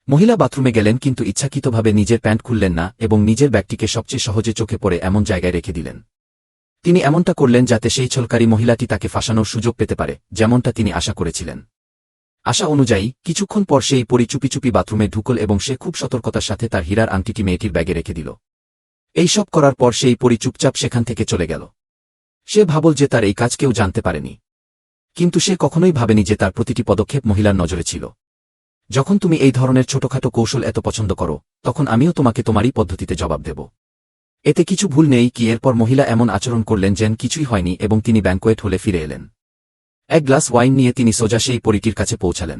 মহিলা বাথরুমে গেলেন কিন্তু ইচ্ছাকৃতভাবে নিজের প্যান্ট খুললেন না এবং নিজের ব্যাগটিকে সবচেয়ে সহজে চোখে পড়ে এমন জায়গায় রেখে দিলেন। তিনি এমনটা করলেন যাতে সেই ছলকারী মহিলাটি তাকে ফাঁসানোর সুযোগ পেতে পারে, যেমনটা তিনি আশা করেছিলেন। আশা অনুযায়ী কিছুক্ষণ পর সেই পরী চুপি চুপি বাথরুমে ঢুকল এবং সে খুব সতর্কতার সাথে তার হীরার আংটিটি মেয়েটির ব্যাগে রেখে দিল। এই সব করার পর সেই পরী চুপচাপ সেখান থেকে চলে গেল। সে ভাবল যে তার এই কাজ কেউ জানতে পারেনি, কিন্তু সে কখনোই ভাবেনি যে তার প্রতিটি পদক্ষেপ মহিলার নজরে ছিল। যখন তুমি এই ধরনের ছোটখাটো কৌশল এত পছন্দ করো, তখন আমিও তোমাকে তোমারই পদ্ধতিতে জবাব দেব। এতে কিছু ভুল নেই কি? এরপর মহিলা এমন আচরণ করলেন যেন কিছুই হয়নি এবং তিনি ব্যাঙ্কোয়েট হলে ফিরে এলেন। এক গ্লাস ওয়াইন নিয়ে তিনি সোজা সেই পরীটির কাছে পৌঁছালেন।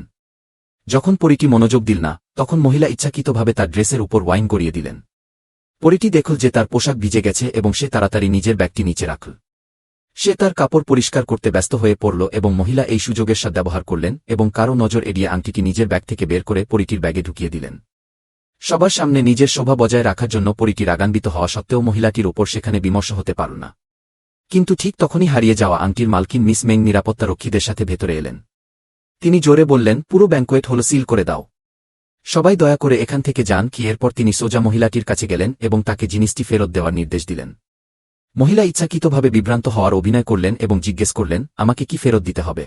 যখন পরীটি মনোযোগ দিল না, তখন মহিলা ইচ্ছাকৃতভাবে তার ড্রেসের উপর ওয়াইন গড়িয়ে দিলেন। পরীটি দেখল যে তার পোশাক ভিজে গেছে এবং সে তাড়াতাড়ি নিজের ব্যাগটি নিচে রাখল। সে তার কাপড় পরিষ্কার করতে ব্যস্ত হয়ে পড়ল এবং মহিলা এই সুযোগের সদ্ব্যবহার করলেন এবং কারো নজর এড়িয়ে আংটিটি নিজের ব্যাগ থেকে বের করে পরীটির ব্যাগে ঢুকিয়ে দিলেন। সবার সামনে নিজের শোভা বজায় রাখার জন্য পরীটি রাগান্বিত হওয়া সত্ত্বেও মহিলাটির ওপর সেখানে বিমর্ষ হতে পারল না। কিন্তু ঠিক তখনই হারিয়ে যাওয়া আংটির মালকিন মিস মেং নিরাপত্তারক্ষীদের সাথে ভেতরে এলেন। তিনি জোরে বললেন, পুরো ব্যাঙ্কোয়েট হল সিল করে দাও, সবাই দয়া করে এখান থেকে যান কি? এরপর তিনি সোজা মহিলাটির কাছে গেলেন এবং তাকে জিনিসটি ফেরত দেওয়ার নির্দেশ দিলেন। মহিলা ইচ্ছাকৃতভাবে বিভ্রান্ত হওয়ার অভিনয় করলেন এবং জিজ্ঞেস করলেন, আমাকে কি ফেরত দিতে হবে?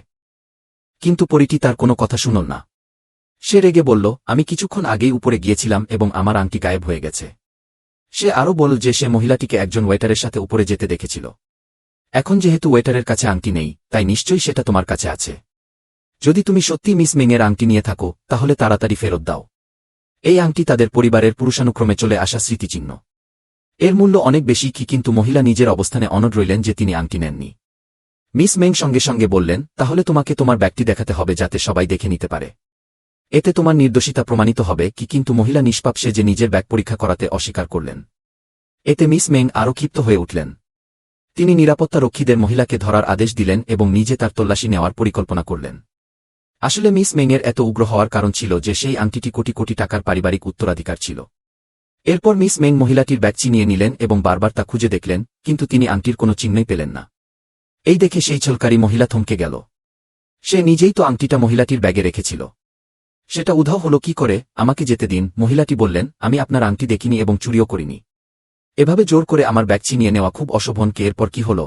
কিন্তু পরীটি তার কোনো কথা শুনল না। সে রেগে বলল, আমি কিছুক্ষণ আগেই উপরে গিয়েছিলাম এবং আমার আংটি গায়েব হয়ে গেছে। সে আরও বলল যে সে মহিলাটিকে একজন ওয়েটারের সাথে উপরে যেতে দেখেছিল। এখন যেহেতু ওয়েটারের কাছে আংটি নেই, তাই নিশ্চয়ই সেটা তোমার কাছে আছে। যদি তুমি সত্যি মিস মেংয়ের আংটি নিয়ে থাকো, তাহলে তাড়াতাড়ি ফেরত দাও। এই আংটি তাদের পরিবারের পুরুষানুক্রমে চলে আসা স্মৃতিচিহ্ন। এর মূল্য অনেক বেশি কি? কিন্তু মহিলা নিজের অবস্থানে অনড় রইলেন যে তিনি আংটি নেননি। মিস মেং সঙ্গে সঙ্গে বললেন, তাহলে তোমাকে তোমার ব্যাগটি দেখাতে হবে যাতে সবাই দেখে নিতে পারে। এতে তোমার নির্দোষিতা প্রমাণিত হবে কি? কিন্তু মহিলা নিষ্পাপ সেজে নিজের ব্যাগ পরীক্ষা করাতে অস্বীকার করলেন। এতে মিস মেং আরও ক্ষিপ্ত হয়ে উঠলেন। তিনি নিরাপত্তারক্ষীদের মহিলাকে ধরার আদেশ দিলেন এবং নিজে তার তল্লাশি নেওয়ার পরিকল্পনা করলেন। আসলে মিস মেংয়ের এত উগ্র হওয়ার কারণ ছিল যে সেই আংটিটি কোটি কোটি টাকার পারিবারিক উত্তরাধিকার ছিল। এরপর মিস মেং মহিলাটির ব্যাগ চিনিয়ে নিলেন এবং বারবার তা খুঁজে দেখলেন, কিন্তু তিনি আংটির কোনো চিহ্নই পেলেন না। এই দেখে সেই ছলকারী মহিলা থমকে গেল। সে নিজেই তো আংটিটা মহিলাটির ব্যাগে রেখেছিল। সেটা উধাও হলো কি করে? আমাকে যেতে দিন, মহিলাটি বললেন, আমি আপনার আংটি দেখিনি এবং চুরিও করিনি। এভাবে জোর করে আমার ব্যাগ ছিনিয়ে নেওয়া খুব অশোভন। এরপর কি হলো?